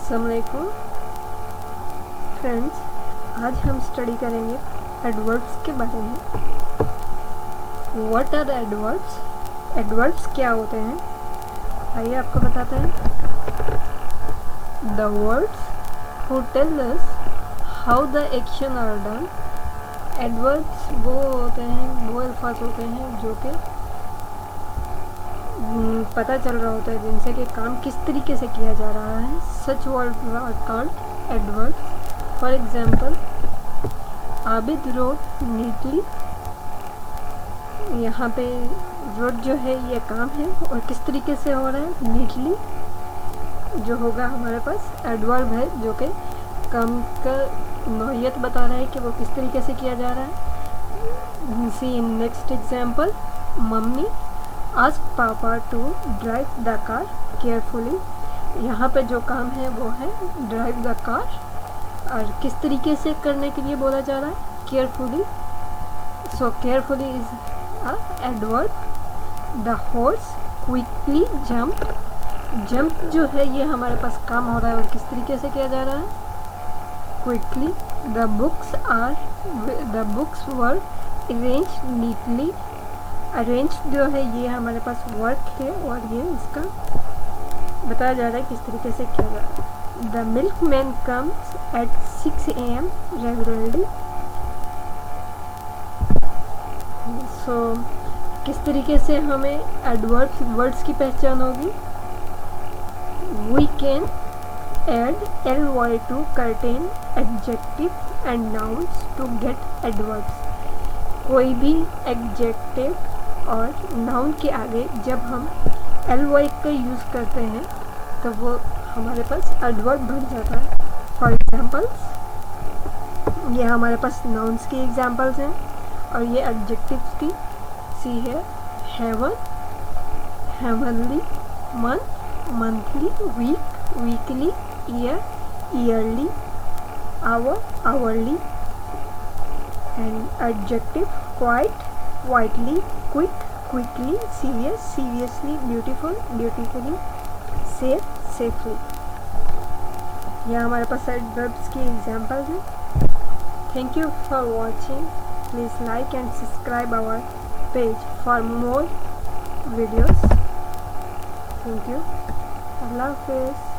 अस्सलामुअलैकुम फ्रेंड्स, आज हम स्टडी करेंगे एडवर्ब्स के बारे में। What are adverbs? एडवर्ब्स क्या होते हैं, आइए आपको बताते हैं। The words who tell us how the action are done. Adverbs वो होते हैं, वो अल्फाज होते हैं जो कि पता चल रहा होता है जिनसे कि काम किस तरीके से किया जा रहा है। Such word are called adverbs. For example, Abid rode neatly. यहाँ पे रोड जो है ये काम है और किस तरीके से हो रहा है, नीटली जो होगा हमारे पास एडवर्ब है जो कि काम का नौयत बता रहा है कि वो किस तरीके से किया जा रहा है। See in next example, mummy ask papa to drive the car carefully. यहाँ पे जो काम है वो है ड्राइव द कार, और किस तरीके से करने के लिए बोला जा रहा है, carefully. So carefully is a adverb. The horse quickly jump. Jump जो है ये हमारे पास काम हो रहा है और किस तरीके से किया जा रहा है, quickly. The books were arranged neatly. Arrange जो है ये हमारे पास वर्क है और ये इसका बताया जा रहा है किस तरीके से किया जा रहा है। The milk man comes at 6 AM regularly. So किस तरीके से हमें एडवर्ब्स वर्ड्स की पहचान होगी। We can add ly to contain adjective and nouns to get adverbs। कोई भी एडजेक्टिव और नाउन के आगे जब हम ly का यूज़ करते हैं तो वो हमारे पास एडवर्ब बन जाता है। फॉर एग्जांपल्स, ये हमारे पास नाउन्स की एग्जांपल्स हैं और ये एडजेक्टिव्स की। सी है heaven, heavenly, month, monthly, week, weekly, year, yearly, hour, hourly. And adjective quiet, quietly, quick, quickly, serious, seriously, beautiful, beautifully, safe, safely. यह हमारे पास एडवर्ब्स की एग्जांपल्स हैं। Thank you for watching. Please like and subscribe our page for more videos. Thank you. अल्लाह हाफिज़।